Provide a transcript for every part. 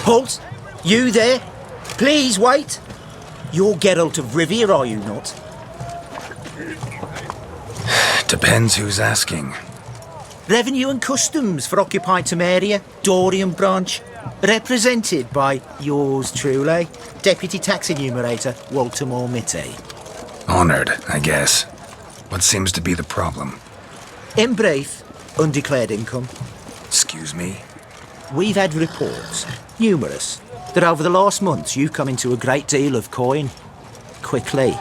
Halt! You there? Please wait. You're Geralt of Rivia, are you not? Depends who's asking. Revenue and Customs for occupied Temeria, Dorian branch. Represented by yours truly, Deputy Tax Enumerator Walter Mormitte. Honored, I guess. What seems to be the problem? In brief, undeclared income. Excuse me? We've had reports, numerous, that over the last months you've come into a great deal of coin. Quickly.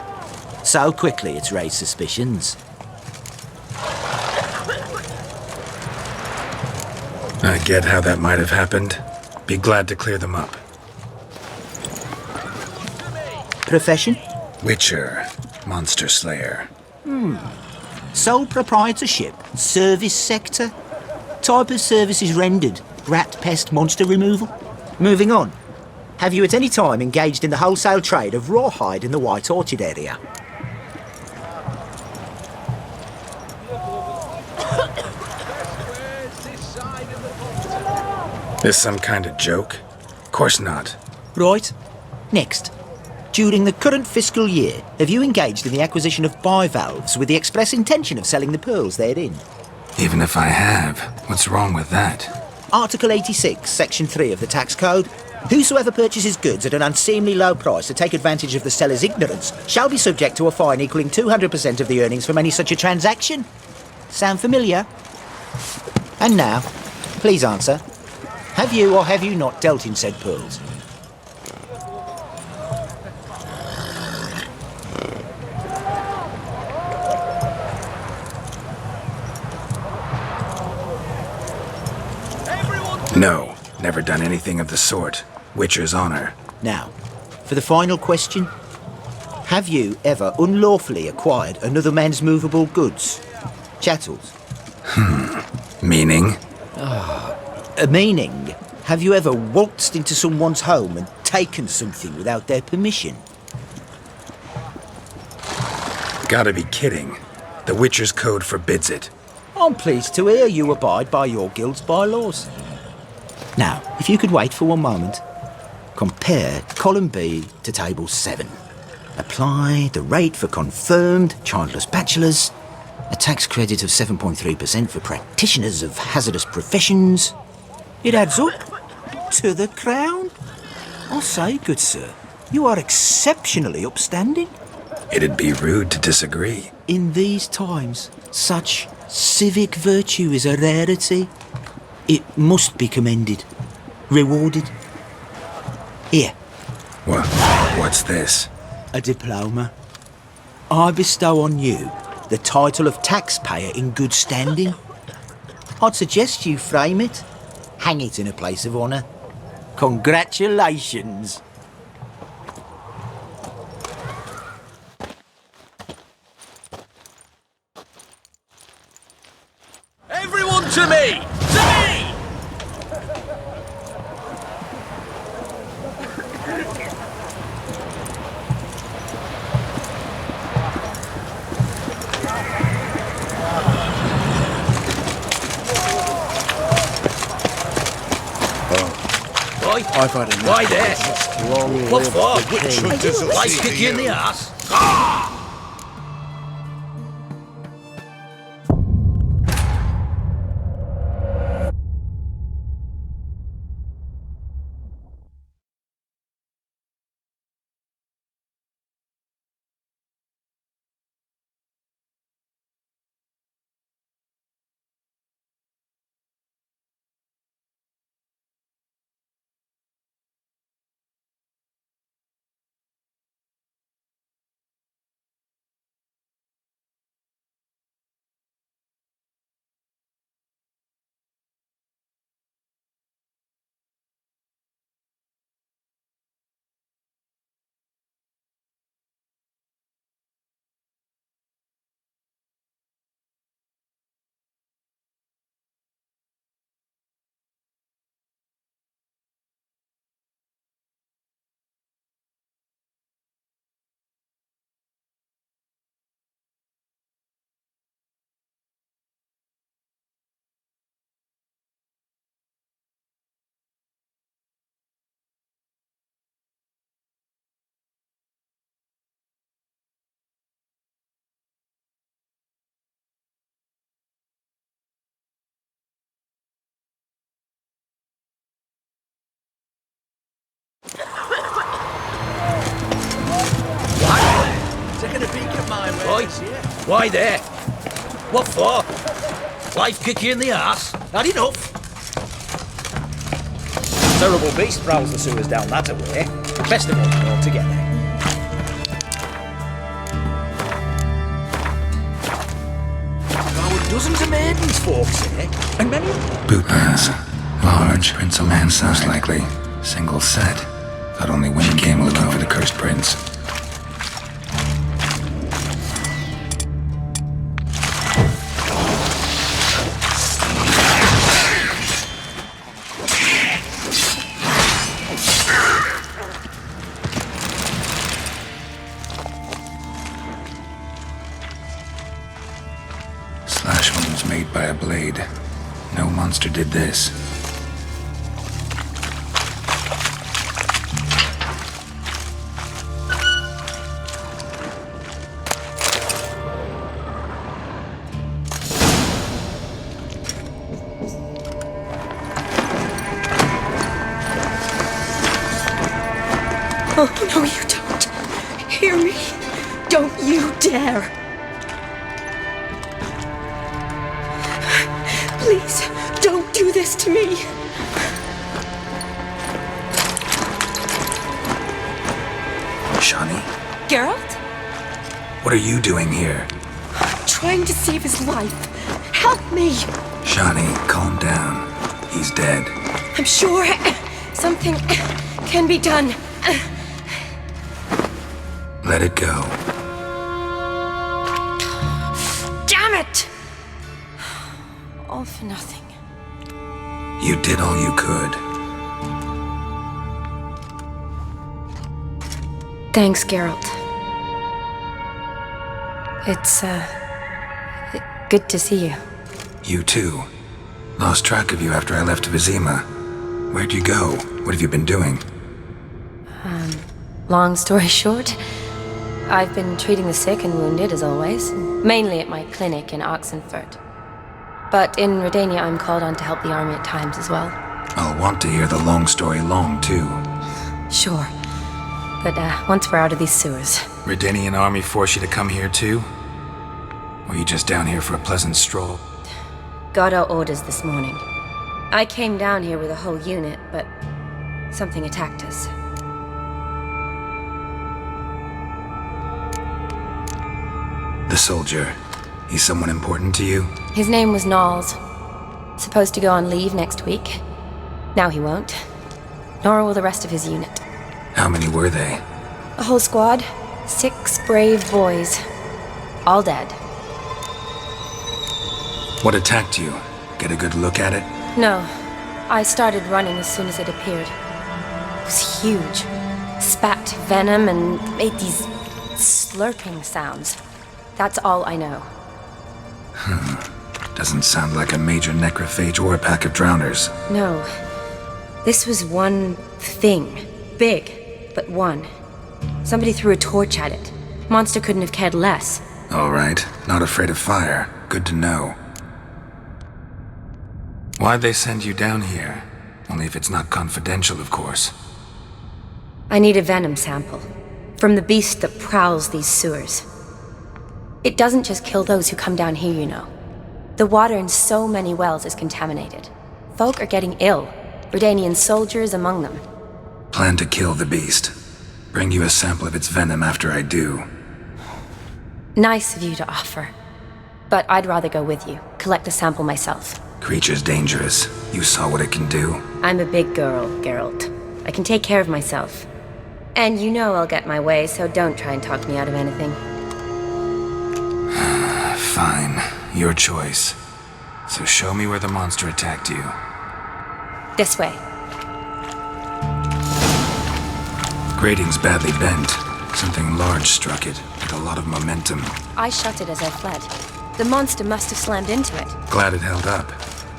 So quickly it's raised suspicions. I get how that might have happened. Be glad to clear them up. Profession? Witcher. Monster Slayer. Sole proprietorship? Service sector? Type of services rendered? Rat pest monster removal? Moving on. Have you at any time engaged in the wholesale trade of rawhide in the White Orchard area? This some kind of joke? Of course not. Right. Next. During the current fiscal year, have you engaged in the acquisition of bivalves with the express intention of selling the pearls therein? Even if I have, what's wrong with that? Article 86, Section 3 of the Tax Code. Whosoever purchases goods at an unseemly low price to take advantage of the seller's ignorance shall be subject to a fine equaling 200% of the earnings from any such a transaction. Sound familiar? And now, please answer. Have you or have you not dealt in said pearls? No, never done anything of the sort. Witcher's honor. Now, for the final question. Have you ever unlawfully acquired another man's movable goods? Chattels? Meaning? Meaning, have you ever waltzed into someone's home and taken something without their permission? Gotta be kidding. The Witcher's code forbids it. I'm pleased to hear you abide by your guild's bylaws. Now, if you could wait for one moment, compare column B to table 7. Apply the rate for confirmed childless bachelors, a tax credit of 7.3% for practitioners of hazardous professions. It adds up to the crown. I'll say, good sir, you are exceptionally upstanding. It'd be rude to disagree. In these times, such civic virtue is a rarity. It must be commended, rewarded. Here, What's this? a diploma. I bestow on you the title of taxpayer in good standing. I'd suggest you frame it, hang it in a place of honour. Congratulations. Everyone to me! To me! I've had enough. Why there? What for? Like kick you in the ass? boy. Why there? What for? Life kick you in the arse? Had enough? Terrible beast prowls the sewers down that way. Best of all together. There were dozens of maidens, folks, eh? And many... Bootprints. Large, Prince of Lance, most likely. Single set. Thought only Winnie came looking for the cursed prince. Slash wounds made by a blade. No monster did this. Oh, no, you don't. Hear me? Don't you dare. Please, don't do this to me. Shani, Geralt? what are you doing here? Trying to save his life. Help me. Shani, calm down. He's dead. I'm sure something can be done. Let it go. Damn it! All for nothing. You did all you could. Thanks, Geralt. It's, good to see you. You too. Lost track of you after I left Vizima. Where'd you go? What have you been doing? Long story short, I've been treating the sick and wounded, as always, mainly at my clinic in Oxenfurt. But in Redania, I'm called on to help the army at times as well. I'll want to hear the long story long, too. Sure. But once we're out of these sewers. Redanian army force you to come here, too? Or you just down here for a pleasant stroll? Got our orders this morning. I came down here with a whole unit, but something attacked us. The soldier. He's someone important to you? His name was Knowles. Supposed to go on leave next week. Now he won't. Nor will the rest of his unit. How many were they? A whole squad. 6 brave boys. All dead. What attacked you? Get a good look at it? No. I started running as soon as it appeared. It was huge. Spat venom and made these slurping sounds. That's all I know. Doesn't sound like a major necrophage or a pack of drowners. No. This was one thing. Big, but one. Somebody threw a torch at it. Monster couldn't have cared less. All right, not afraid of fire. Good to know. Why'd they send you down here? Only if it's not confidential, of course. I need a venom sample. From the beast that prowls these sewers. It doesn't just kill those who come down here, you know. The water in so many wells is contaminated. Folk are getting ill. Redanian soldiers among them. Plan to kill the beast. Bring you a sample of its venom after I do. Nice of you to offer. But I'd rather go with you. Collect the sample myself. Creature's dangerous. You saw what it can do. I'm a big girl, Geralt. I can take care of myself. And you know I'll get my way, so don't try and talk me out of anything. Fine. Your choice. So show me where the monster attacked you. This way. Grating's badly bent. Something large struck it, with a lot of momentum. I shut it as I fled. The monster must have slammed into it. Glad it held up.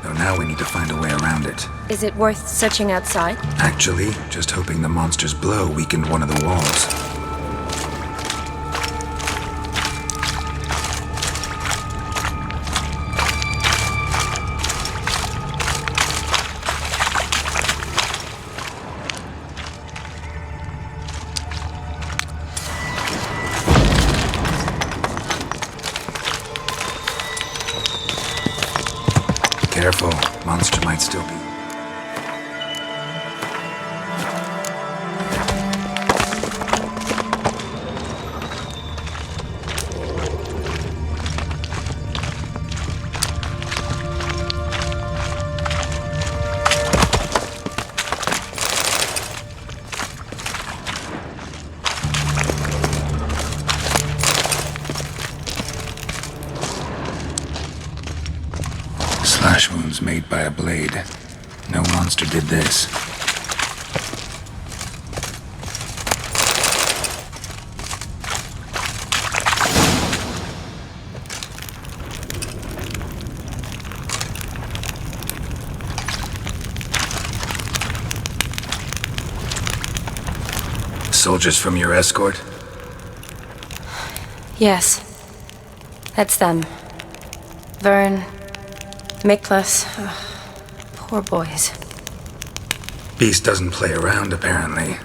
Though now we need to find a way around it. Is it worth searching outside? Actually, just hoping the monster's blow weakened one of the walls. Careful, monster might still be. Slash wounds made by a blade. No monster did this. Soldiers from your escort? Yes. That's them. Vern, Miklas. Poor boys. Beast doesn't play around, apparently.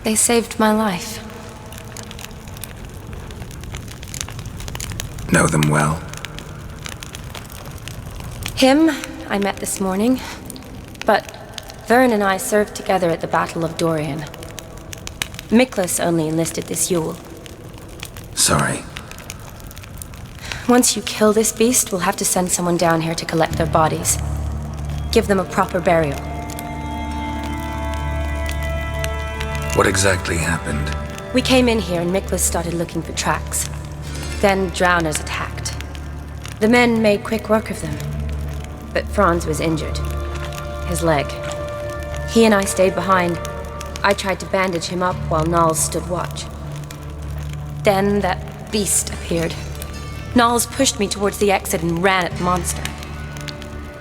They saved my life. Know them well? Him, I met this morning. But Vern and I served together at the Battle of Dorian. Miklas only enlisted this Yule. Sorry. Once you kill this beast, we'll have to send someone down here to collect their bodies. Give them a proper burial. What exactly happened? We came in here and Miklas started looking for tracks. Then drowners attacked. The men made quick work of them. But Franz was injured. His leg. He and I stayed behind. I tried to bandage him up while Nals stood watch. Then that beast appeared. Nals pushed me towards the exit and ran at the monster.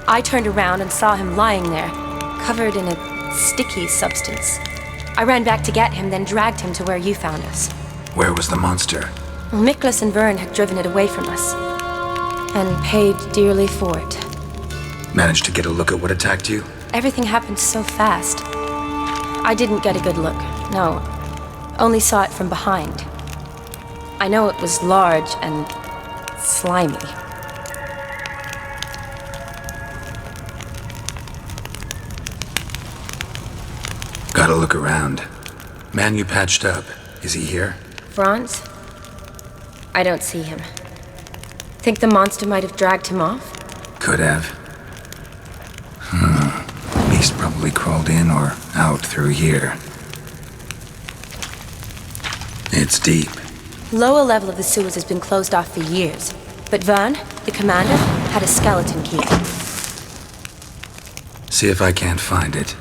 I turned around and saw him lying there, covered in a sticky substance. I ran back to get him, then dragged him to where you found us. Where was the monster? Well, Miklas and Vern had driven it away from us. And paid dearly for it. Managed to get a look at what attacked you? Everything happened so fast. I didn't get a good look, no. Only saw it from behind. I know it was large and slimy. Gotta look around. Man you patched up, is he here? Franz? I don't see him. Think the monster might have dragged him off? Could have. Beast probably crawled in or out through here. It's deep. Lower level of the sewers has been closed off for years. But Vern, the commander, had a skeleton key. See if I can't find it.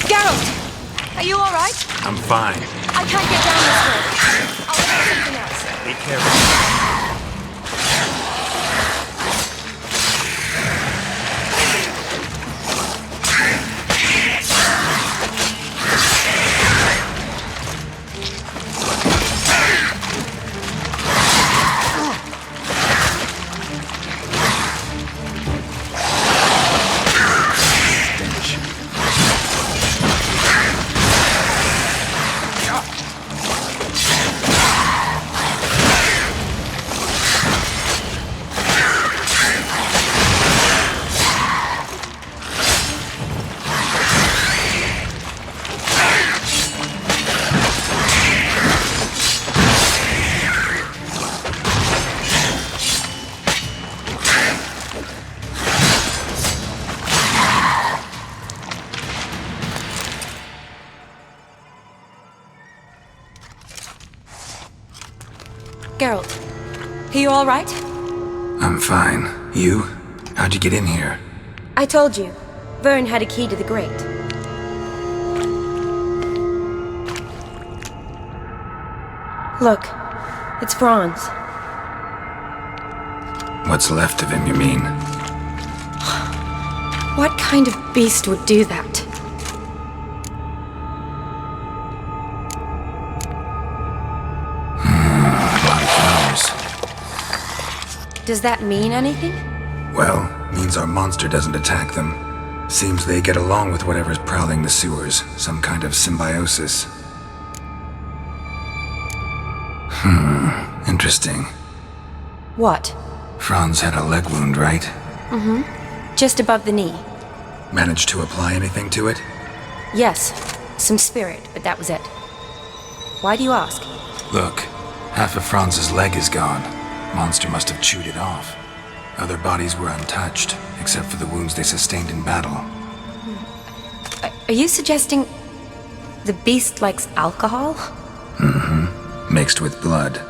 Geralt! Are you alright? I'm fine. I can't get down this way. I'll try something else. Be careful. Geralt, are you all right? I'm fine. You? How'd you get in here? I told you. Vern had a key to the grate. Look, it's Franz. What's left of him, you mean? What kind of beast would do that? Does that mean anything? Well, means our monster doesn't attack them. Seems they get along with whatever's prowling the sewers. Some kind of symbiosis. Interesting. What? Franz had a leg wound, right? Just above the knee. Managed to apply anything to it? Yes, some spirit, but that was it. Why do you ask? Look, half of Franz's leg is gone. Monster must have chewed it off. Other bodies were untouched, except for the wounds they sustained in battle. Are you suggesting the beast likes alcohol? Mixed with blood.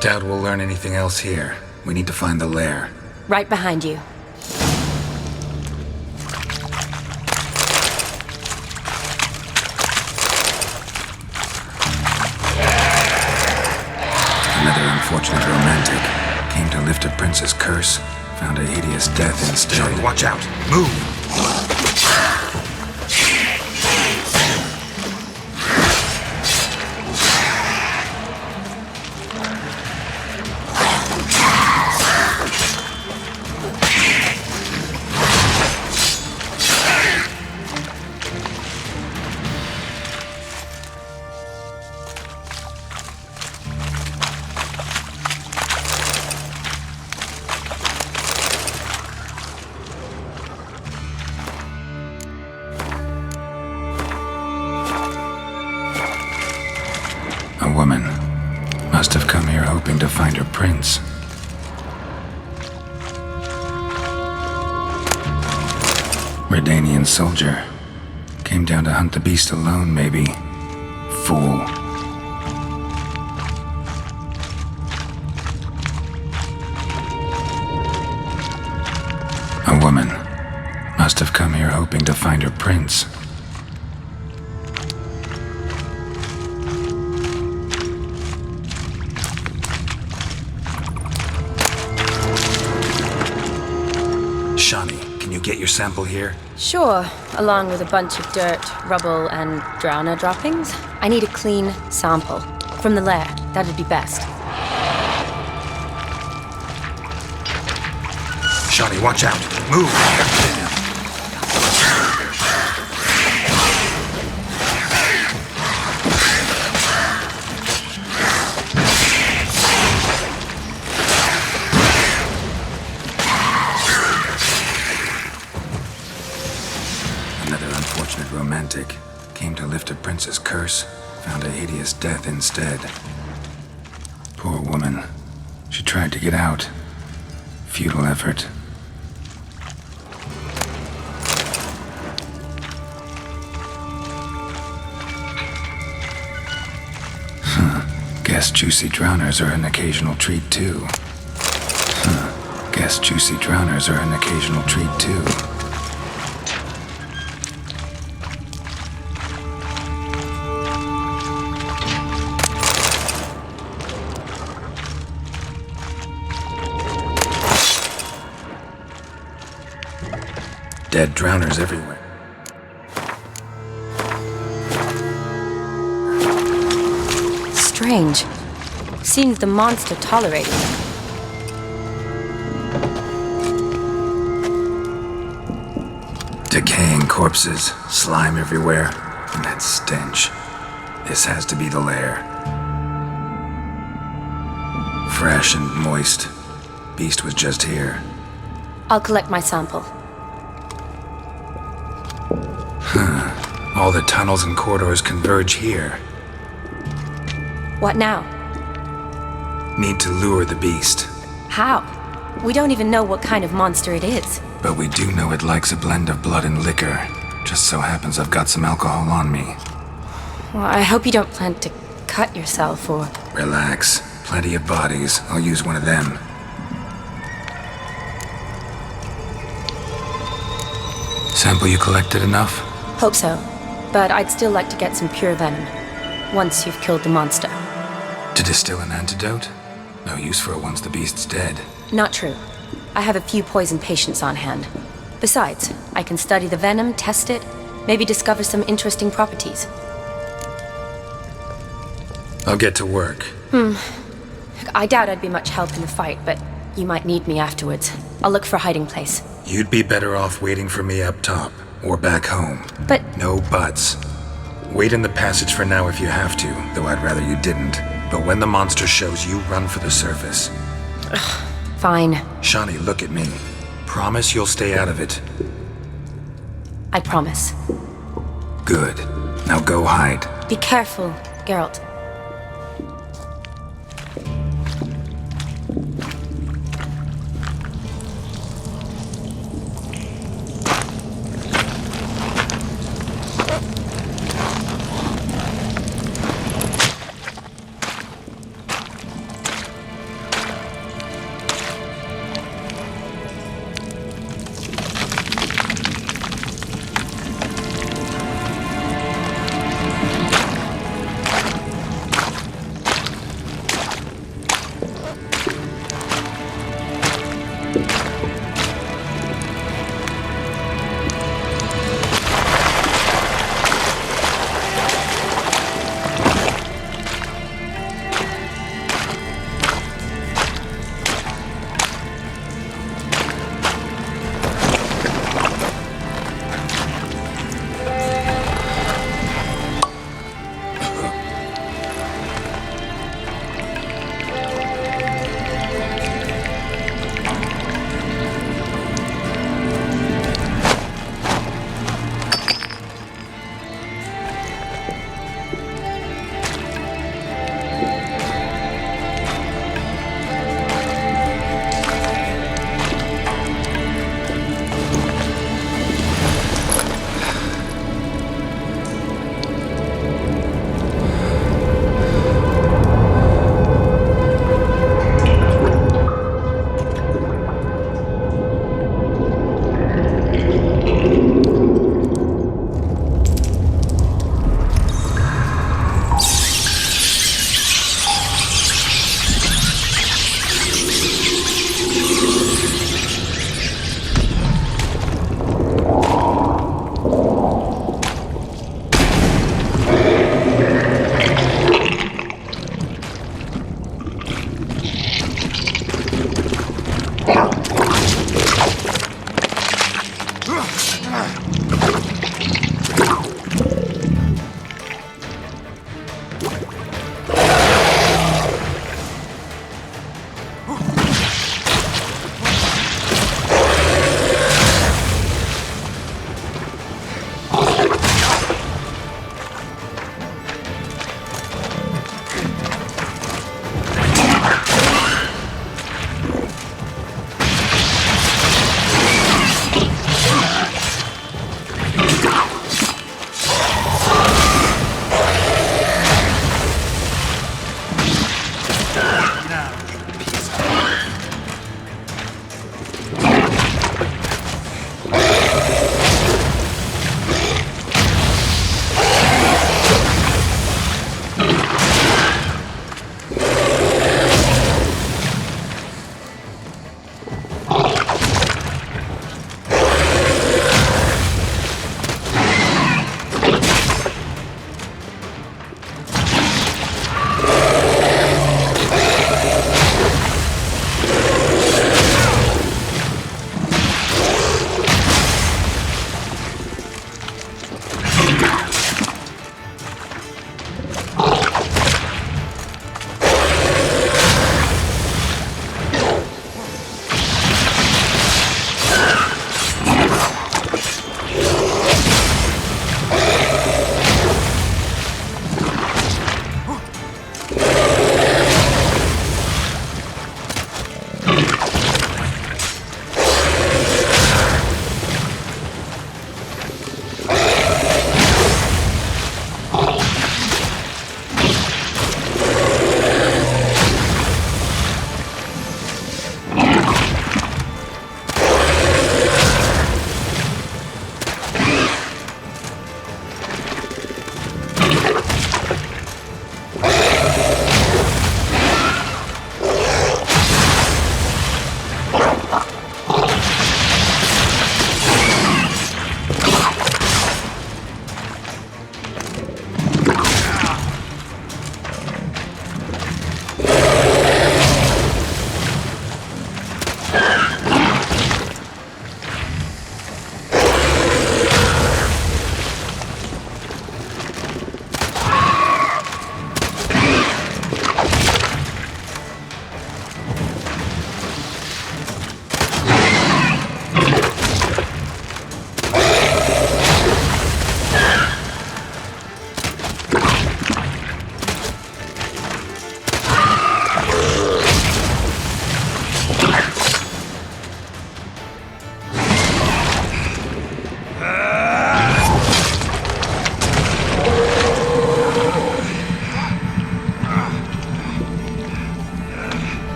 Doubt we'll learn anything else here. We need to find the lair. Right behind you. Another unfortunate romantic. Came to lift a prince's curse, found a hideous death instead. Johnny, watch out! Move! A woman. Must have come here hoping to find her prince. Redanian soldier. Came down to hunt the beast alone, maybe. Fool. A woman. Must have come here hoping to find her prince. Shani, can you get your sample here? Sure, along with a bunch of dirt, rubble, and drowner droppings. I need a clean sample. From the lair, that'd be best. Shani, watch out! Move! Damn. Another unfortunate romantic. Came to lift a prince's curse, found a hideous death instead. Poor woman. She tried to get out. Futile effort. Guess juicy drowners are an occasional treat too. Guess juicy drowners are an occasional treat too. Dead drowners everywhere. Strange. Seems the monster tolerated them. Decaying corpses, slime everywhere, and that stench. This has to be the lair. Fresh and moist. Beast was just here. I'll collect my sample. All the tunnels and corridors converge here. What now? Need to lure the beast. How? We don't even know what kind of monster it is. But we do know it likes a blend of blood and liquor. Just so happens I've got some alcohol on me. Well, I hope you don't plan to cut yourself or... Relax. Plenty of bodies. I'll use one of them. Sample you collected enough? Hope so. But I'd still like to get some pure venom. Once you've killed the monster. To distill an antidote? No use for it once the beast's dead. Not true. I have a few poison patients on hand. Besides, I can study the venom, test it, maybe discover some interesting properties. I'll get to work. I doubt I'd be much help in the fight, but you might need me afterwards. I'll look for a hiding place. You'd be better off waiting for me up top, or back home. But No buts. Wait in the passage for now if you have to, though I'd rather you didn't. But when the monster shows, you run for the surface. Fine. Shawnee, look at me. Promise you'll stay out of it. I promise. Good. Now go hide. Be careful, Geralt.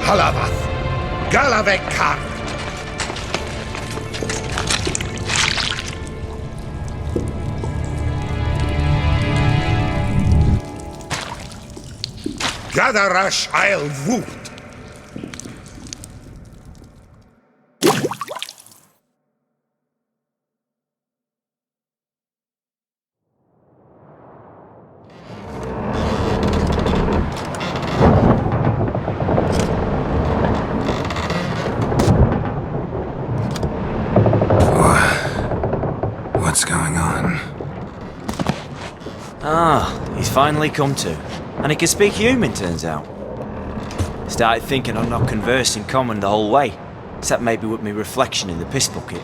Halavath, Galavek Kar. Gadarash I'll Woot. What's going on? Ah, he's finally come to. And he can speak human, turns out. Started thinking I'd not conversed in common the whole way, except maybe with me reflection in the piss bucket.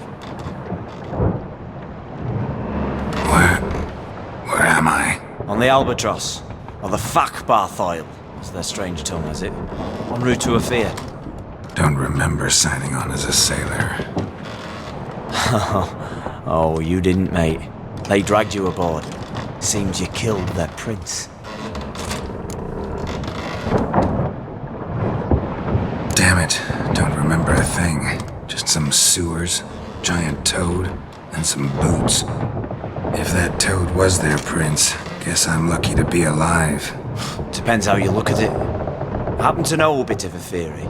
Where am I? On the Albatross, or the Fakbarth Oil, as their strange tongue has it, en route to Afir. Don't remember signing on as a sailor. Oh, you didn't, mate. They dragged you aboard. Seems you killed their prince. Damn it, don't remember a thing. Just some sewers, giant toad, and some boots. If that toad was their prince, guess I'm lucky to be alive. Depends how you look at it. I happen to know a bit of a theory.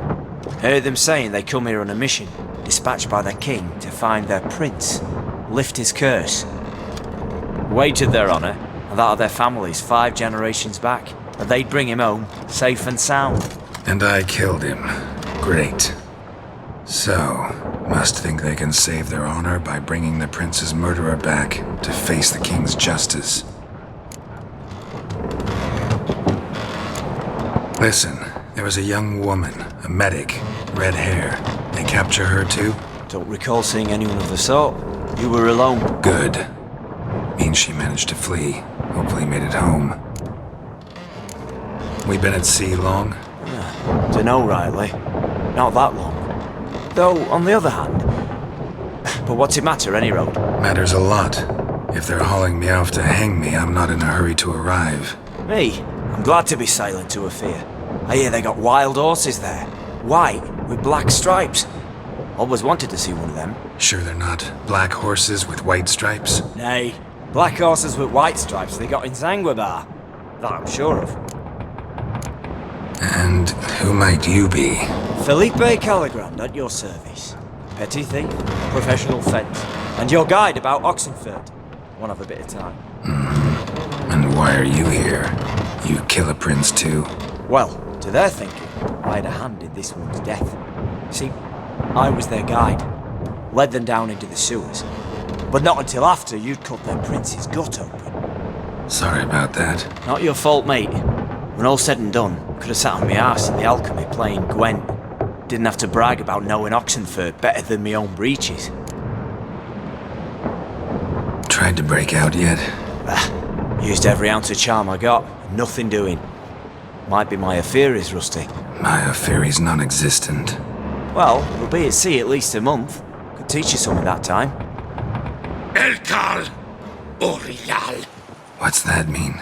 Heard them saying they come here on a mission, dispatched by their king to find their prince, lift his curse. Wagered their honour, and that of their families 5 generations back, that they'd bring him home, safe and sound. And I killed him. Great. So, must think they can save their honor by bringing the prince's murderer back to face the king's justice. Listen, there was a young woman, a medic, red hair. They capture her too? Don't recall seeing anyone of the sort. You were alone. Good. Means she managed to flee. Hopefully made it home. We been at sea long? Dunno rightly. Not that long. Though, on the other hand... But what's it matter, any road? Matters a lot. If they're hauling me off to hang me, I'm not in a hurry to arrive. Me? I'm glad to be sailing to Afir. I hear they got wild horses there. White, with black stripes. Always wanted to see one of them. Sure they're not black horses with white stripes? Nay, black horses with white stripes they got in Zanguebar. That I'm sure of. And who might you be? Felipe Caligrand at your service. Petty thief, professional fence, and your guide about Oxenford. Won't have a bit of time. And why are you here? You kill a prince too? Well, to their thinking, I had a hand in this one's death. See, I was their guide. Led them down into the sewers. But not until after you'd cut their prince's gut open. Sorry about that. Not your fault, mate. When all said and done, could have sat on my arse in the alchemy playing Gwent. Didn't have to brag about knowing Oxenford better than my own breeches. Tried to break out yet? Used every ounce of charm I got, nothing doing. Might be my affair is rusty. My affair is non-existent. Well, we'll be at sea at least a month. Could teach you something that time. Elkal, Orial. What's that mean?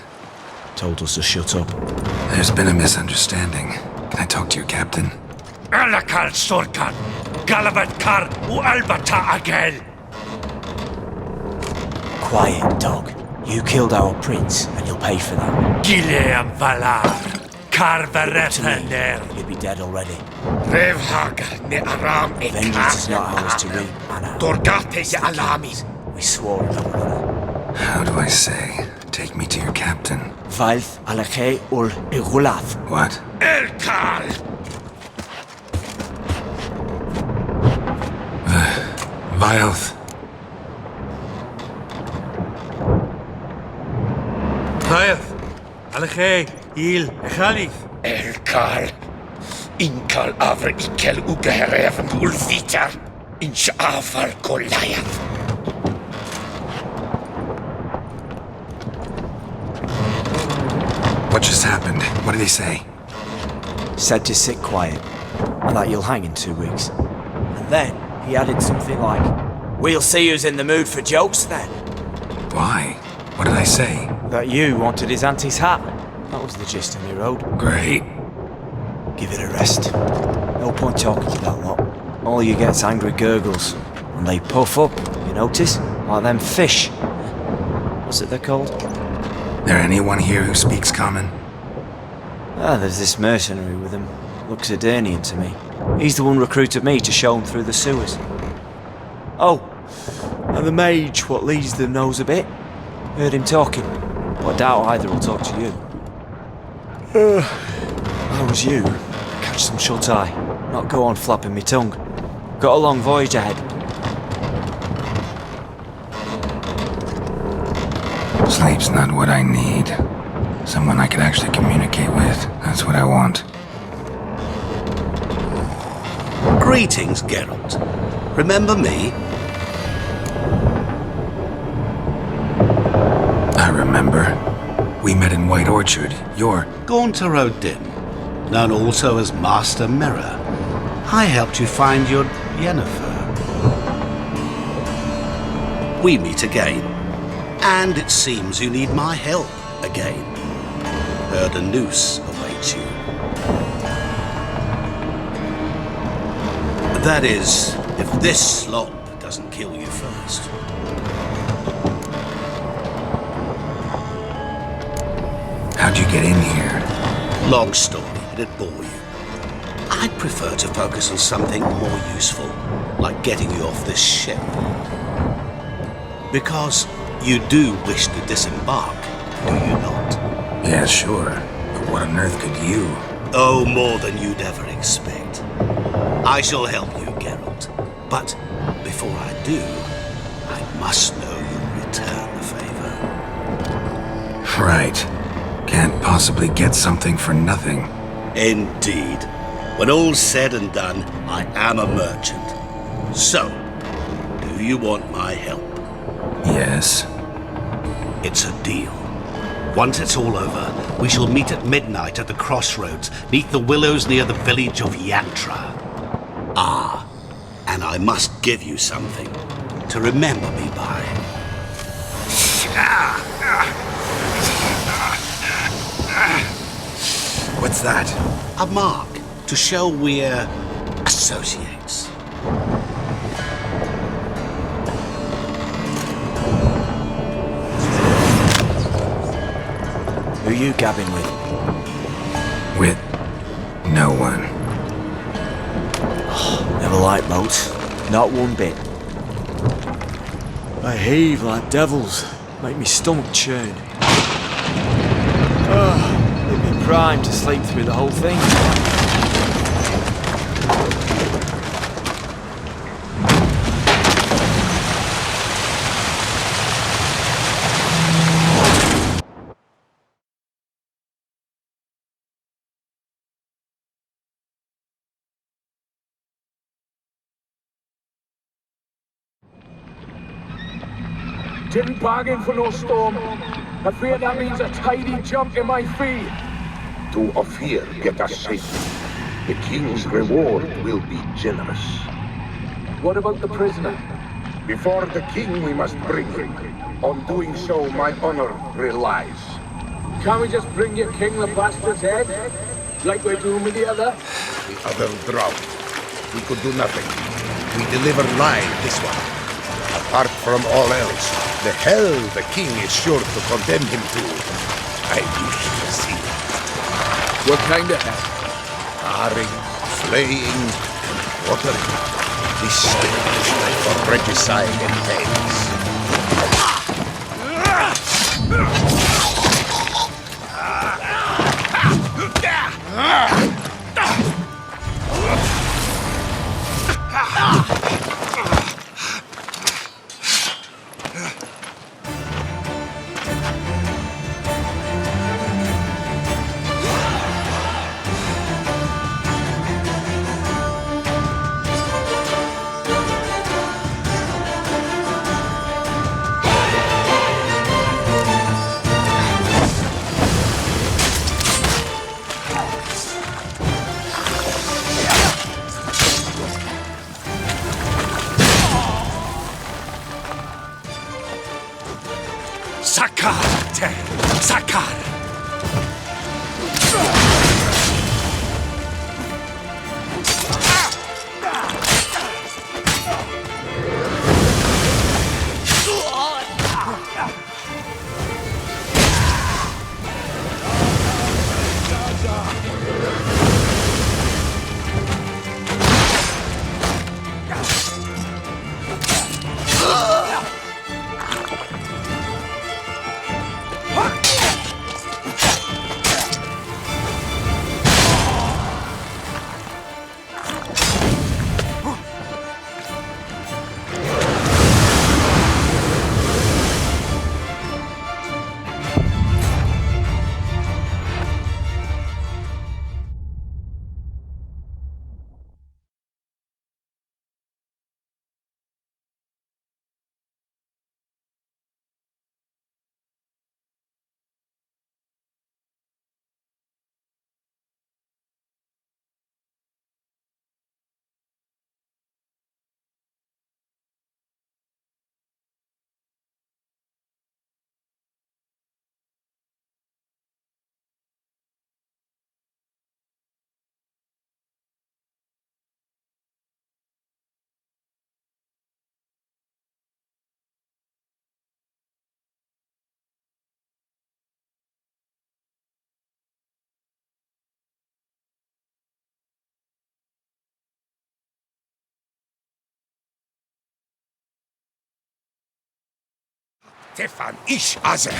Told us to shut up. There's been a misunderstanding. Can I talk to your captain? Alakal Sorkan, Galavat Kar, Albata Agel. Quiet, dog. You killed our prince, and you'll pay for that. Gileam Valar, Karvarethaner. You'd be dead already. Revhag ne Aram Vengeance is not ours to reap, Anna. Dorgate se Alamis. We swore it over. How do I say? Take me to your captain. Valth Alakhe ul Igulath. What? Elkal. Vilth. Vilth. Alakhe. Il. Echalith. Elkal. Inkal Avre Ikel Ugeherev Ulviter. Inshafar Goliath. What just happened? What did he say? Said to sit quiet, and that you'll hang in 2 weeks. And then he added something like, "We'll see who's in the mood for jokes then." Why? What did I say? That you wanted his auntie's hat. That was the gist of me road. Great. Give it a rest. No point talking to that lot. All you get's angry gurgles. And they puff up, you notice? Like them fish. What's it they're called? There anyone here who speaks common? Ah, there's this mercenary with him. Looks Edirnian to me. He's the one recruited me to show him through the sewers. Oh, and the mage what leads them knows a bit. Heard him talking. But I doubt either will talk to you. How was you? Catch some shut-eye. Not go on flapping me tongue. Got a long voyage ahead. Sleep's not what I need. Someone I could actually communicate with. That's what I want. Greetings, Geralt. Remember me? I remember. We met in White Orchard. You're... Gaunter O'Din, known also as Master Mirror. I helped you find your Yennefer. We meet again. And it seems you need my help again. Heard a noose awaits you. That is, if this slop doesn't kill you first. How'd you get in here? Long story, it'd bore you. I'd prefer to focus on something more useful, like getting you off this ship. Because you do wish to disembark, do you not? Yeah, sure. But what on earth could you? Oh, more than you'd ever expect. I shall help you, Geralt. But before I do, I must know you'll return the favor. Right. Can't possibly get something for nothing. Indeed. When all's said and done, I am a merchant. So, do you want my help? Yes. It's a deal. Once it's all over, we shall meet at midnight at the crossroads, neath the willows near the village of Yantra. Ah, and I must give you something to remember me by. What's that? A mark to show we're associates. Who are you gabbing with? With no one. Never liked boats. Not one bit. They heave like devils. Make me stomach churn. Leave me primed to sleep through the whole thing. Didn't bargain for no storm. I fear that means a tidy jump in my fee. To Ophir, get us safely. The king's reward will be generous. What about the prisoner? Before the king, we must bring him. On doing so, my honor relies. Can't we just bring your king the bastard's head? Like we're doing with the other? The other drowned. We could do nothing. We deliver live this one. Apart from all else, the hell the king is sure to condemn him to, I wish to see. What kind of hell? Tarring, flaying, and quartering. Distinguished for regicide and pains. Sakar! Tefan ish aze.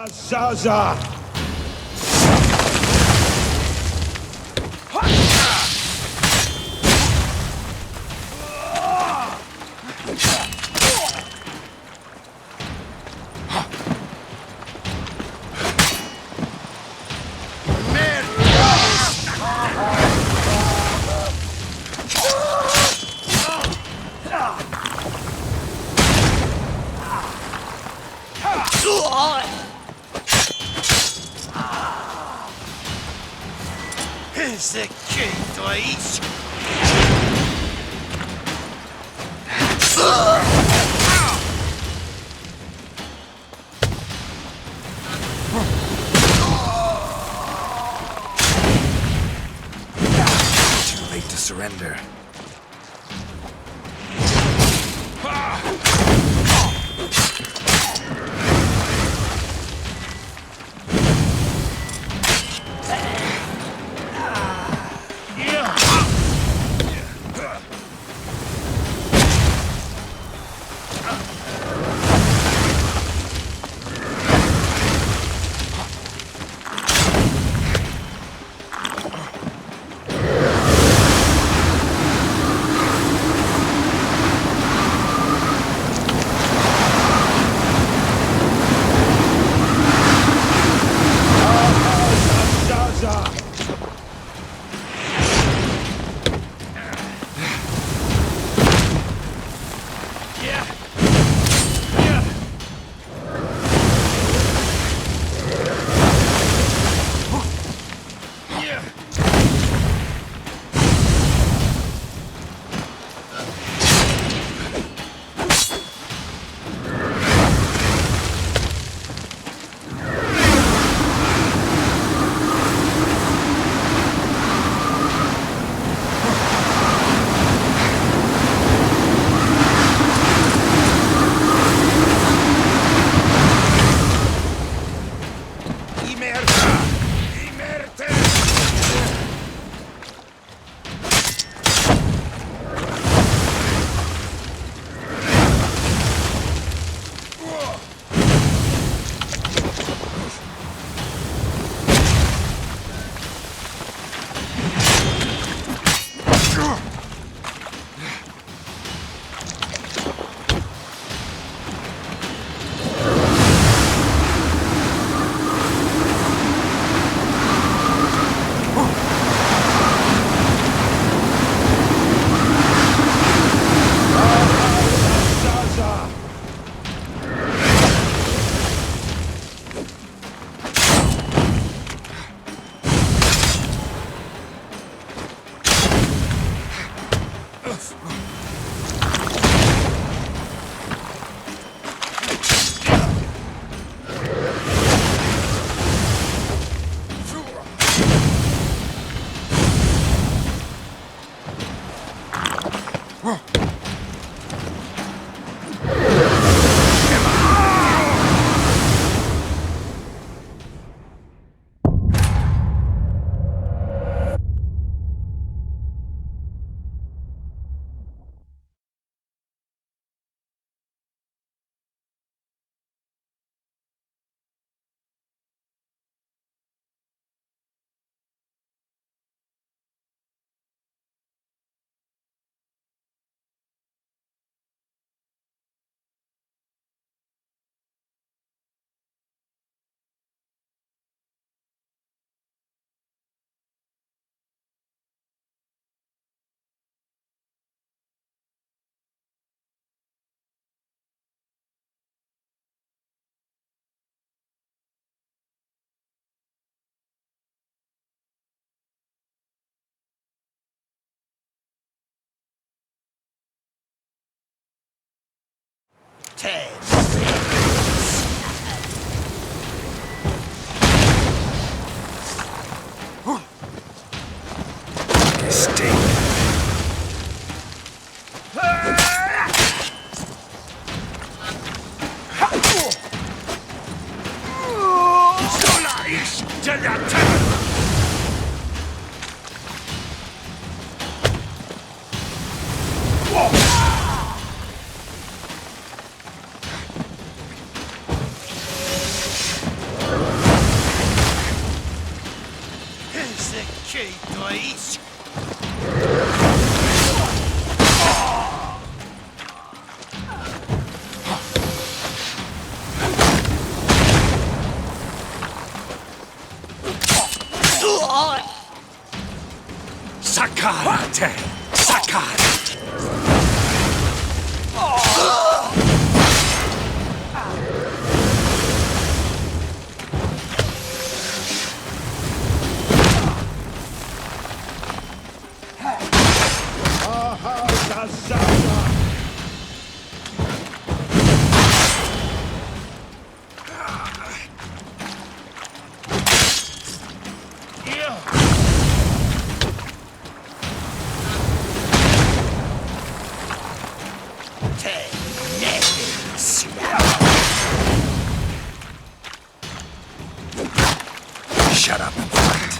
Zaza! Here's the key, please. Too late to surrender. Sakarate! Sakarate! Shut up and fight.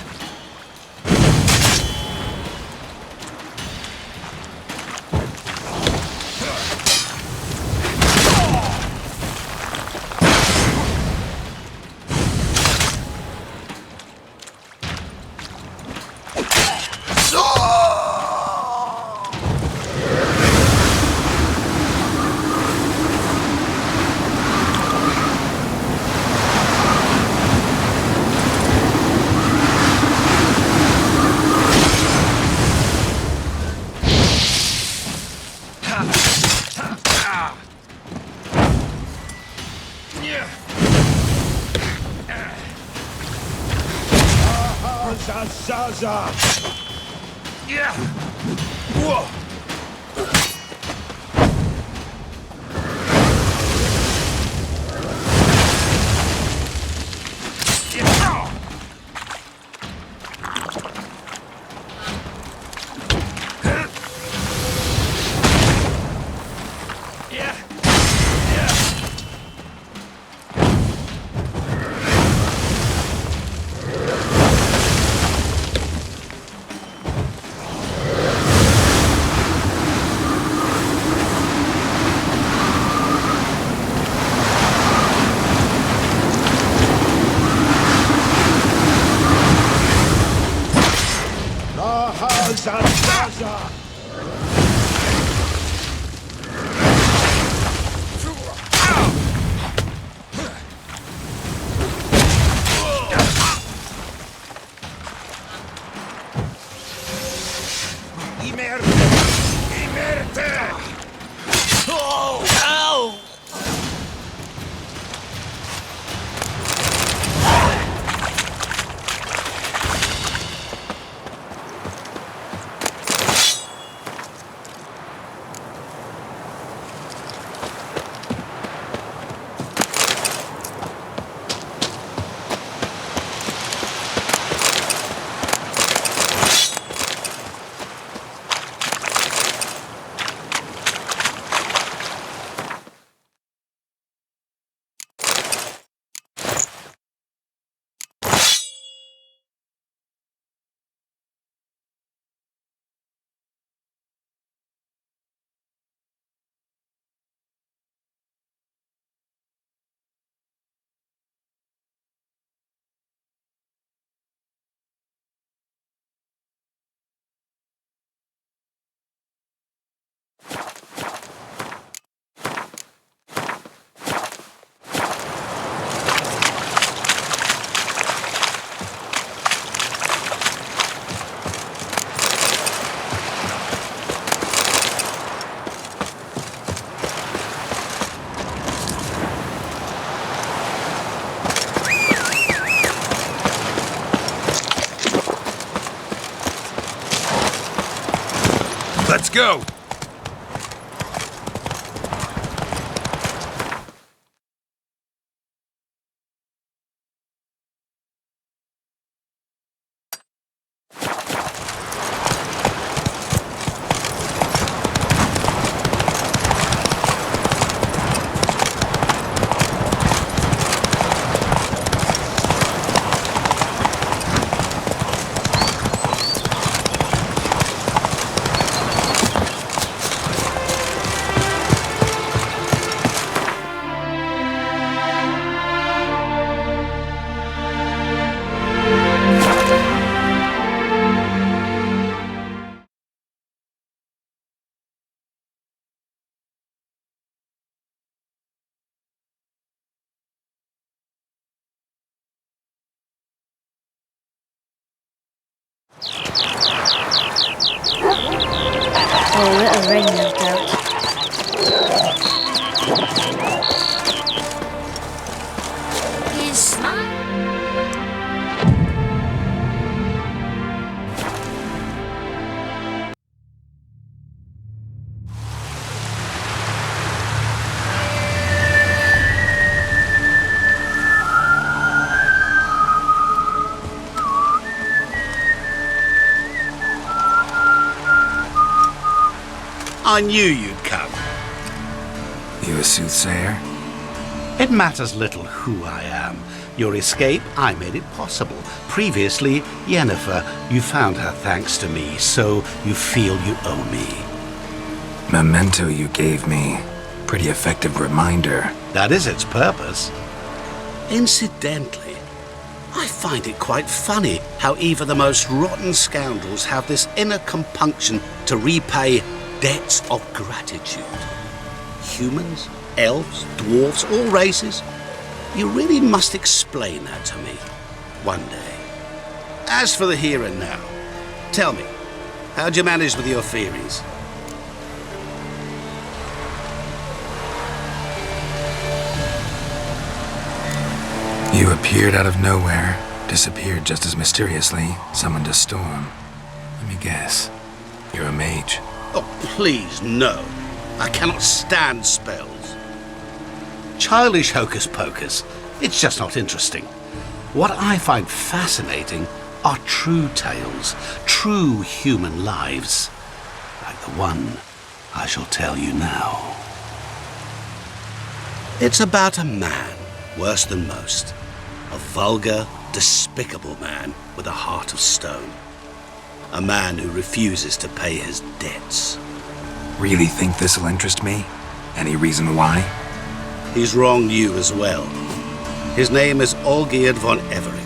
Zaza! Yeah! Whoa! Zaza! Oh, ow! Let's go! Oh, little ring, no doubt. Is I knew you'd come. You a soothsayer? It matters little who I am. Your escape, I made it possible. Previously, Yennefer, you found her thanks to me, so you feel you owe me. Memento you gave me. Pretty effective reminder. That is its purpose. Incidentally, I find it quite funny how even the most rotten scoundrels have this inner compunction to repay debts of gratitude. Humans, elves, dwarves, all races. You really must explain that to me one day. As for the here and now, tell me, how'd you manage with your theories? You appeared out of nowhere, disappeared just as mysteriously, summoned a storm. Let me guess. You're a mage. Oh, please, no. I cannot stand spells. Childish hocus pocus. It's just not interesting. What I find fascinating are true tales, true human lives, like the one I shall tell you now. It's about a man, worse than most. A vulgar, despicable man with a heart of stone. A man who refuses to pay his debts. Really think this'll interest me? Any reason why? He's wronged you as well. His name is Olgierd von Everec.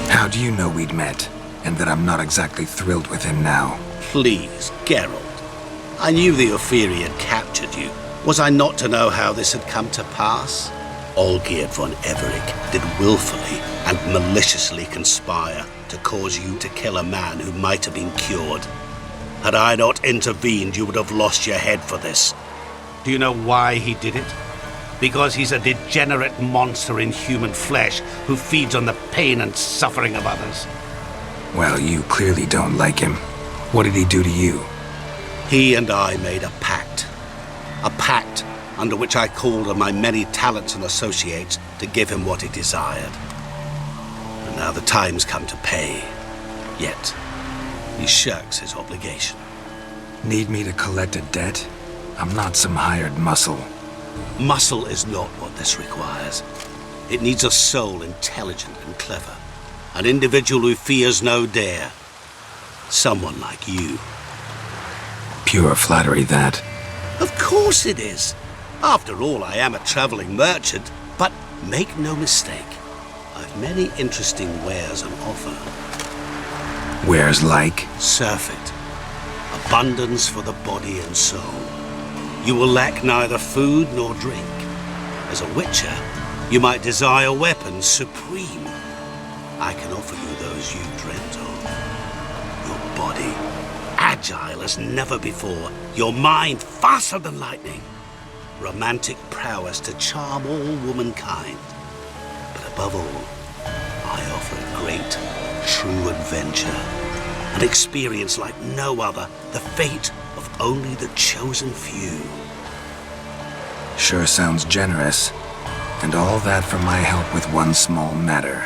How do you know we'd met, and that I'm not exactly thrilled with him now? Please, Geralt. I knew the Ophiri had captured you. Was I not to know how this had come to pass? Olgierd von Everec did willfully and maliciously conspire to cause you to kill a man who might have been cured. Had I not intervened, you would have lost your head for this. Do you know why he did it? Because he's a degenerate monster in human flesh who feeds on the pain and suffering of others. Well, you clearly don't like him. What did he do to you? He and I made a pact. A pact under which I called on my many talents and associates to give him what he desired. And now the time's come to pay. Yet, he shirks his obligation. Need me to collect a debt? I'm not some hired muscle. Muscle is not what this requires. It needs a soul intelligent and clever. An individual who fears no dare. Someone like you. Pure flattery, that. Of course it is. After all, I am a traveling merchant. But make no mistake, I've many interesting wares on offer. Wares like? Surfeit. Abundance for the body and soul. You will lack neither food nor drink. As a witcher, you might desire weapons supreme. I can offer you those you dreamt of. Your body, agile as never before. Your mind, faster than lightning. Romantic prowess to charm all womankind. But above all, I offer a great, true adventure. An experience like no other. The fate of only the chosen few. Sure sounds generous. And all that for my help with one small matter.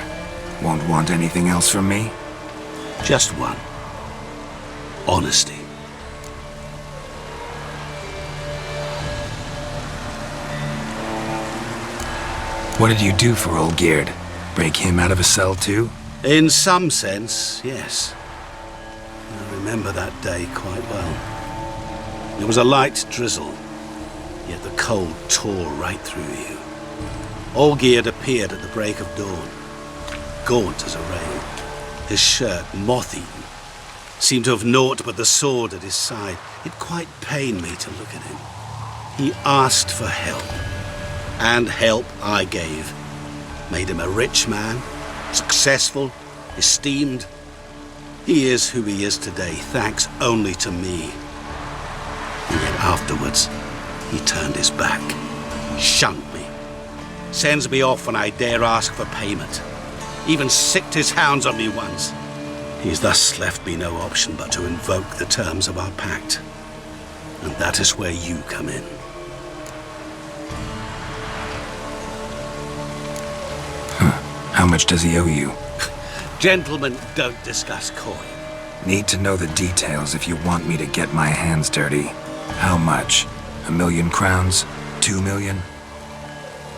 Won't want anything else from me? Just one. Honesty. What did you do for Olgierd? Break him out of a cell too? In some sense, yes. I remember that day quite well. There was a light drizzle, yet the cold tore right through you. Olgierd appeared at the break of dawn, gaunt as a rail, his shirt moth-eaten, seemed to have naught but the sword at his side. It quite pained me to look at him. He asked for help, and help I gave. Made him a rich man, successful, esteemed. He is who he is today, thanks only to me. And yet afterwards, he turned his back, shunned me, sends me off when I dare ask for payment, even sicked his hounds on me once. He's thus left me no option but to invoke the terms of our pact. And that is where you come in. How much does he owe you? Gentlemen don't discuss coin. Need to know the details if you want me to get my hands dirty. How much? 1,000,000 crowns? 2,000,000?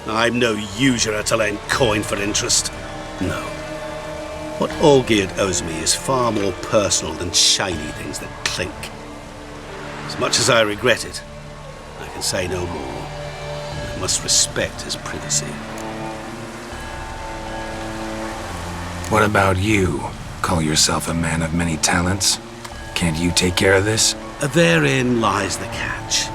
I'm no usurer to lend coin for interest. No. What Olgierd owes me is far more personal than shiny things that clink. As much as I regret it, I can say no more. I must respect his privacy. What about you? Call yourself a man of many talents? Can't you take care of this? Therein lies the catch.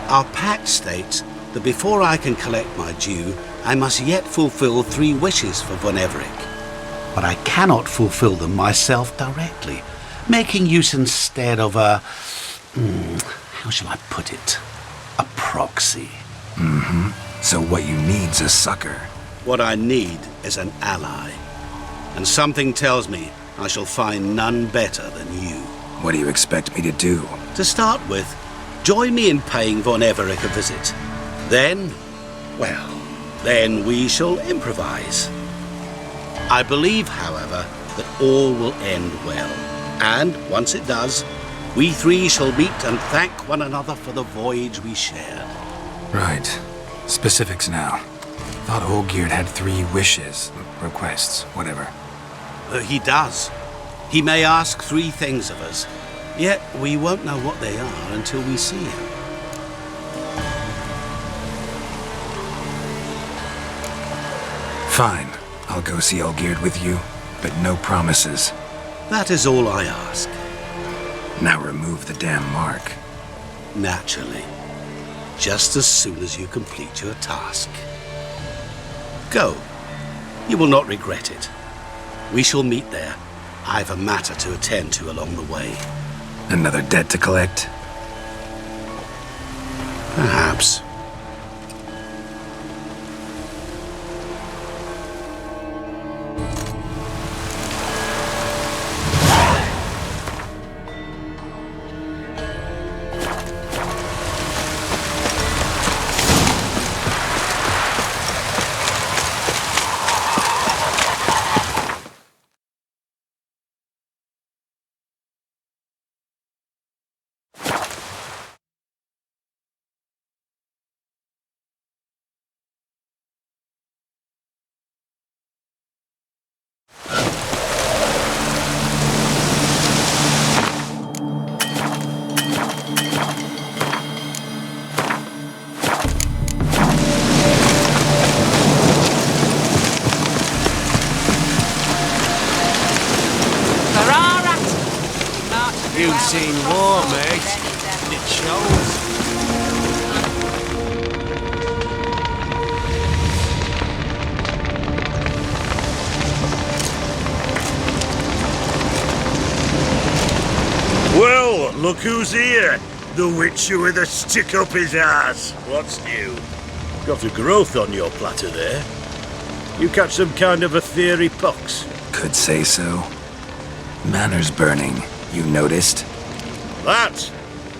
Our pact states that before I can collect my due, I must yet fulfill 3 wishes for Von Everec. But I cannot fulfill them myself directly, making use instead of a... how shall I put it? A proxy. So what you need's a sucker. What I need is an ally. And something tells me I shall find none better than you. What do you expect me to do? To start with, join me in paying Von Everec a visit. Then, well, then we shall improvise. I believe, however, that all will end well. And once it does, we 3 shall meet and thank one another for the voyage we shared. Right. Specifics now. Thought Olgierd had 3 wishes, requests, whatever. He does. He may ask 3 things of us, yet we won't know what they are until we see him. Fine. I'll go see Olgierd with you, but no promises. That is all I ask. Now remove the damn mark. Naturally. Just as soon as you complete your task. Go. You will not regret it. We shall meet there. I've a matter to attend to along the way. Another debt to collect? Perhaps. You've seen war, mate. It shows. Well, look who's here. The witcher with a stick up his ass. What's new? Got a growth on your platter there. You catch some kind of a theory pox? Could say so. Manners burning, you noticed? That?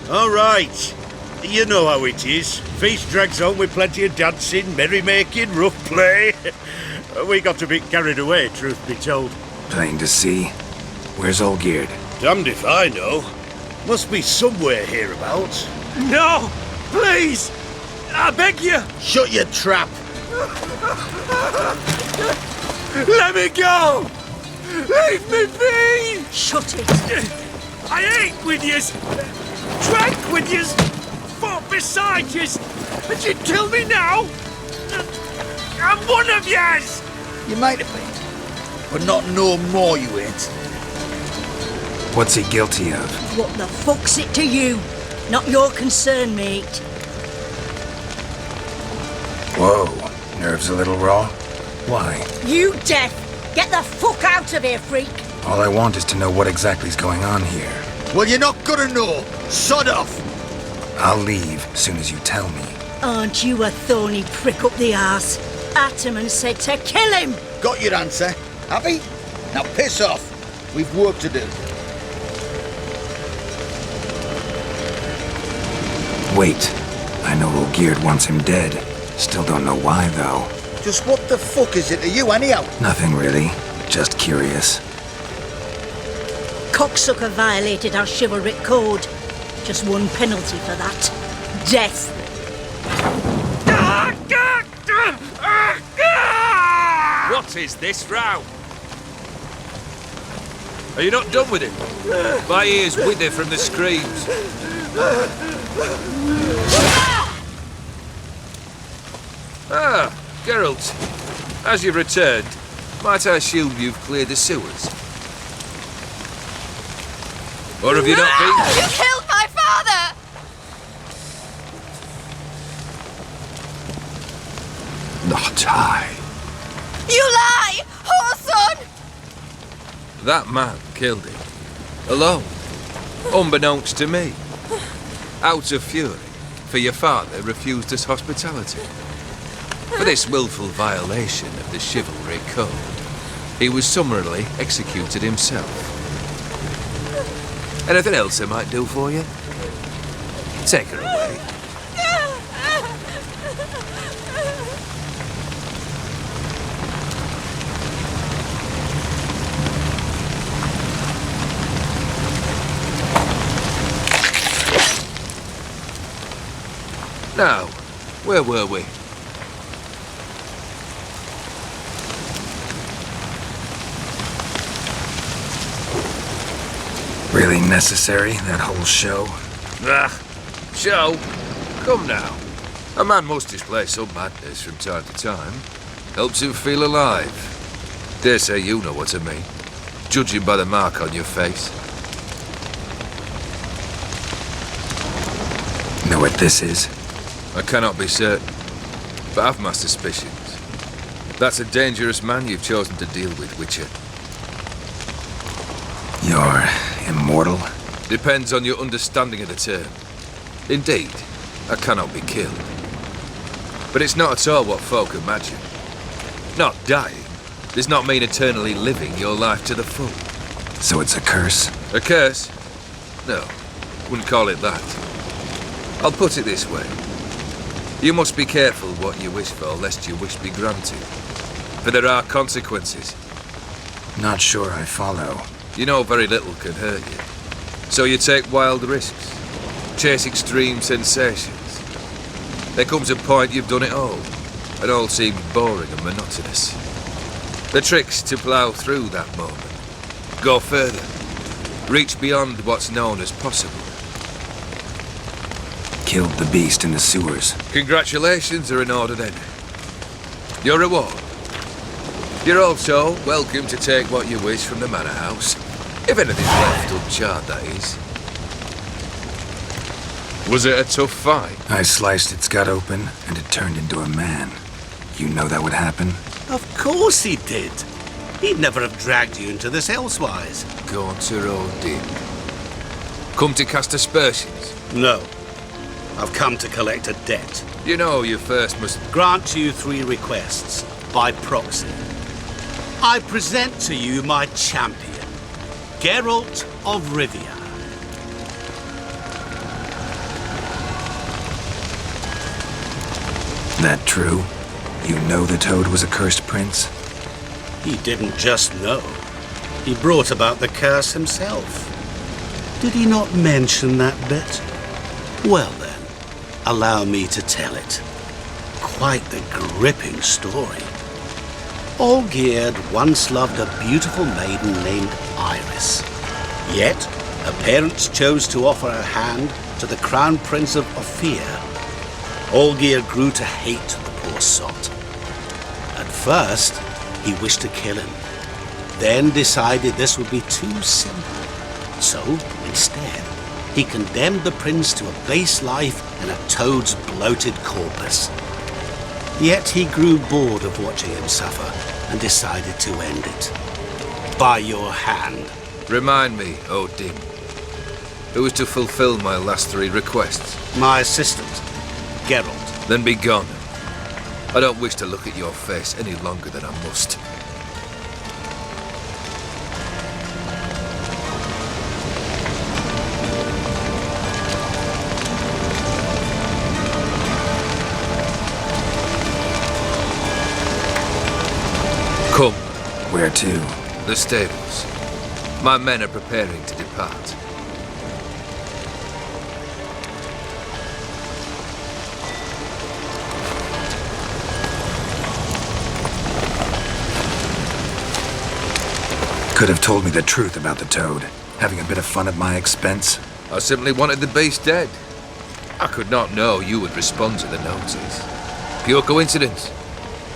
All right. You know how it is. Feast drags on with plenty of dancing, merrymaking, rough play. We got a bit carried away, truth be told. Plain to see. Where's Olgierd? Damned if I know. Must be somewhere hereabouts. No! Please! I beg you! Shut your trap! Let me go! Leave me be! Shut it! I ate with yous! Drank with yous! Fought beside yous! And you'd kill me now? I'm one of yous! You might have been, but not no more you ain't. What's he guilty of? What the fuck's it to you? Not your concern, mate. Whoa, nerves a little raw? Why? You deaf! Get the fuck out of here, freak! All I want is to know what exactly's going on here. Well, you're not gonna know. Sod off! I'll leave as soon as you tell me. Aren't you a thorny prick up the arse? Ataman said to kill him! Got your answer. Happy? Now piss off. We've work to do. Wait. I know Olgierd wants him dead. Still don't know why, though. Just what the fuck is it to you, anyhow? Nothing really. Just curious. Cocksucker violated our chivalric code. Just one penalty for that. Death. What is this row? Are you not done with it? My ears wither from the screams. Ah, Geralt. As you've returned, might I assume you've cleared the sewers? Or have you not been? You killed my father! Not I. You lie! Whoreson! That man killed him. Alone. Unbeknownst to me. Out of fury, for your father refused us hospitality. For this willful violation of the chivalry code, he was summarily executed himself. Anything else I might do for you? Take her away. Now, where were we? Really necessary, that whole show? Ah, show? Come now. A man must display some madness from time to time. Helps him feel alive. Dare say you know what I mean, judging by the mark on your face. Know what this is? I cannot be certain, but I've my suspicions. That's a dangerous man you've chosen to deal with, Witcher. You're immortal? Depends on your understanding of the term. Indeed, I cannot be killed. But it's not at all what folk imagine. Not dying does not mean eternally living your life to the full. So it's a curse? A curse? No, wouldn't call it that. I'll put it this way. You must be careful what you wish for, lest your wish be granted. For there are consequences. Not sure I follow. You know very little can hurt you. So you take wild risks. Chase extreme sensations. There comes a point you've done it all. It all seems boring and monotonous. The trick's to plough through that moment. Go further. Reach beyond what's known as possible. Killed the beast in the sewers. Congratulations are in order then. Your reward. You're also welcome to take what you wish from the manor house. If anything's left uncharred, that is. Was it a tough fight? I sliced its gut open, and it turned into a man. You know that would happen? Of course he did. He'd never have dragged you into this elsewise. Gaunter Odin. Come to cast aspersions? No. I've come to collect a debt. You know you first must grant you 3 requests, by proxy. I present to you my champion, Geralt of Rivia. That true? You know the Toad was a cursed prince? He didn't just know. He brought about the curse himself. Did he not mention that bit? Well then, allow me to tell it. Quite the gripping story. Olgierd once loved a beautiful maiden named Iris. Yet, her parents chose to offer her hand to the Crown Prince of Ophir. Olgierd grew to hate the poor sot. At first, he wished to kill him, then decided this would be too simple. So, instead, he condemned the prince to a base life in a toad's bloated corpus. Yet he grew bored of watching him suffer and decided to end it. By your hand. Remind me, Odin. Who is to fulfill my last 3 requests? My assistant, Geralt. Then be gone. I don't wish to look at your face any longer than I must. Come, Where to? The stables. My men are preparing to depart. Could have told me the truth about the toad. Having a bit of fun at my expense. I simply wanted the beast dead. I could not know you would respond to the notice. Pure coincidence.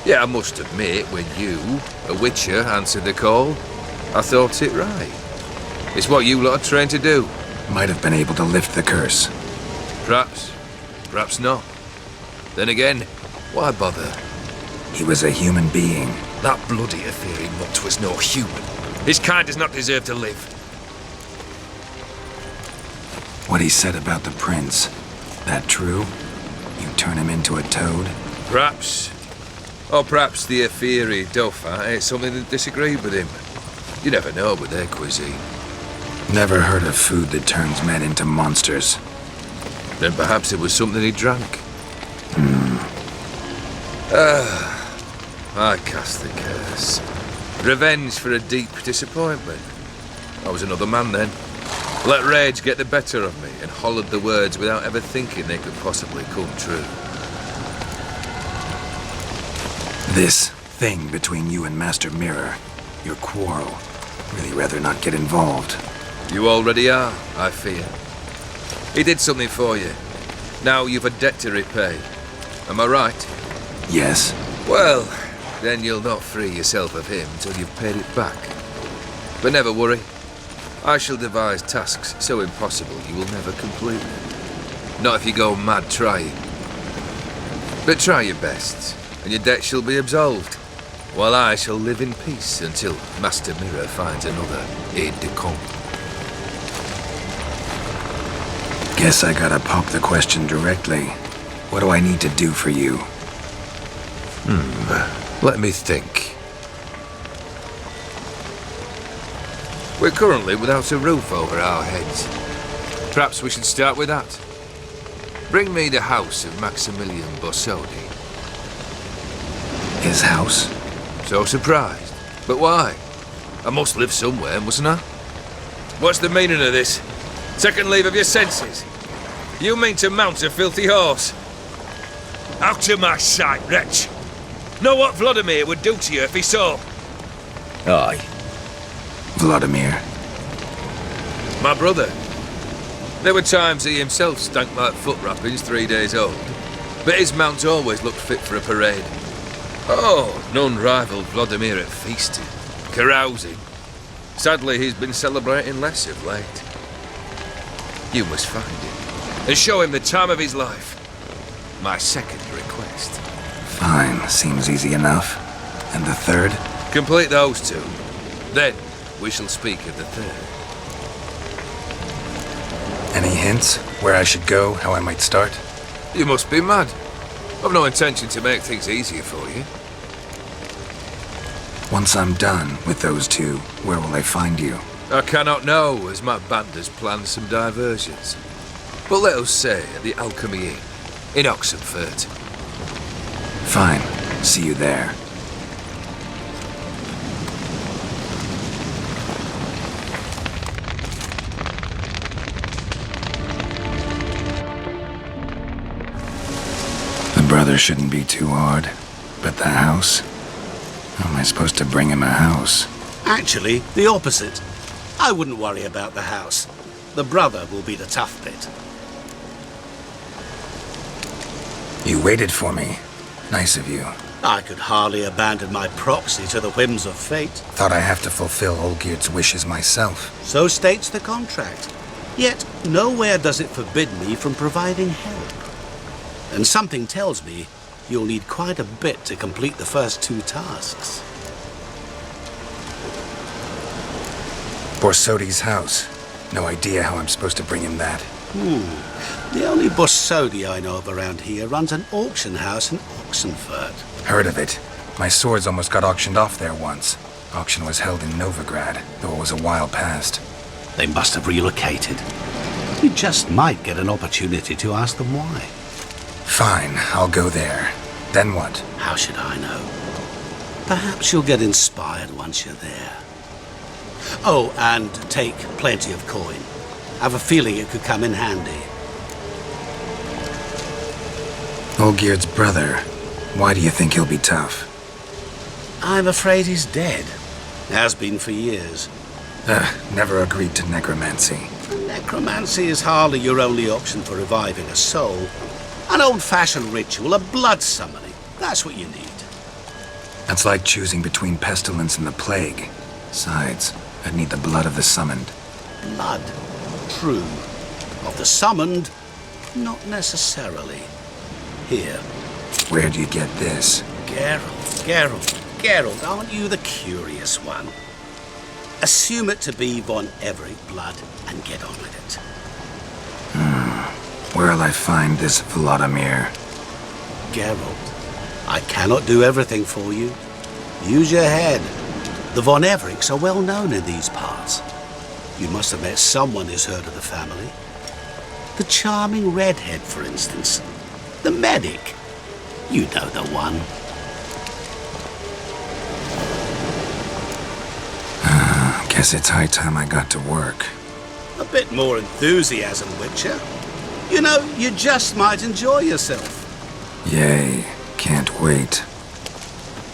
Yeah, I must admit, when you, a witcher, answered the call, I thought it right. It's what you lot are trained to do. Might have been able to lift the curse. Perhaps. Perhaps not. Then again, why bother? He was a human being. That bloody Aetheri mutt was no human. His kind does not deserve to live. What he said about the prince, that true? You turn him into a toad? Perhaps. Or perhaps the Aetheri Dauphin ate something that disagreed with him. You never know with their cuisine. Never heard of food that turns men into monsters. Then perhaps it was something he drank. I cast the curse. Revenge for a deep disappointment. I was another man then. Let rage get the better of me and hollered the words without ever thinking they could possibly come true. This thing between you and Master Mirror, your quarrel, really rather not get involved. You already are, I fear. He did something for you. Now you've a debt to repay. Am I right? Yes. Well, then you'll not free yourself of him till you've paid it back. But never worry. I shall devise tasks so impossible you will never complete them. Not if you go mad trying. But try your best, and your debt shall be absolved, while I shall live in peace until Master Mirror finds another aide-de-camp. Guess I gotta pop the question directly. What do I need to do for you? Let me think. We're currently without a roof over our heads. Perhaps we should start with that. Bring me the house of Maximilian Borsodi. His house? So surprised. But why? I must live somewhere, mustn't I? What's the meaning of this? Second leave of your senses? You mean to mount a filthy horse? Out of my sight, wretch! Know what Vladimir would do to you if he saw? Aye. Vladimir. My brother. There were times he himself stank like foot wrappings 3 days old, but his mount always looked fit for a parade. Oh, none rivaled Vladimir at feasting, carousing. Sadly, he's been celebrating less of late. You must find him, and show him the time of his life. My second request. Fine, seems easy enough. And the third? Complete those two. Then, we shall speak of the third. Any hints? Where I should go? How I might start? You must be mad. I've no intention to make things easier for you. Once I'm done with those two, where will I find you? I cannot know, as my band has planned some diversions. But let us say at the Alchemy Inn, in Oxenfurt. Fine. See you there. The brother shouldn't be too hard. But the house? How am I supposed to bring him a house? Actually, the opposite. I wouldn't worry about the house. The brother will be the tough bit. You waited for me. Nice of you. I could hardly abandon my proxy to the whims of fate. Thought I have to fulfill Olgierd's wishes myself. So states the contract. Yet, nowhere does it forbid me from providing help. And something tells me you'll need quite a bit to complete the first two tasks. Borsodi's house. No idea how I'm supposed to bring him that. The only Borsodi I know of around here runs an auction house in Oxenfurt. Heard of it. My swords almost got auctioned off there once. Auction was held in Novigrad, though it was a while past. They must have relocated. We just might get an opportunity to ask them why. Fine, I'll go there. Then what? How should I know? Perhaps you'll get inspired once you're there. Oh, and take plenty of coin. I have a feeling it could come in handy. Olgierd's brother. Why do you think he'll be tough? I'm afraid he's dead. Has been for years. Never agreed to necromancy. Necromancy is hardly your only option for reviving a soul. An old-fashioned ritual, a blood summoning. That's what you need. That's like choosing between pestilence and the plague. Besides, I'd need the blood of the summoned. Blood. True. Of the summoned, not necessarily. Here. Where'd you get this? Geralt, aren't you the curious one? Assume it to be Von Everett blood and get on with it. Where'll I find this Vladimir? Geralt, I cannot do everything for you. Use your head. The Von Evericks are well known in these parts. You must have met someone who's heard of the family. The charming redhead, for instance. The medic. You know the one. Guess it's high time I got to work. A bit more enthusiasm, Witcher. You know, you just might enjoy yourself. Yay. Can't wait.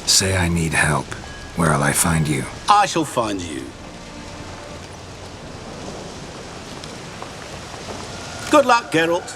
Say I need help. Where'll I find you? I shall find you. Good luck, Geralt.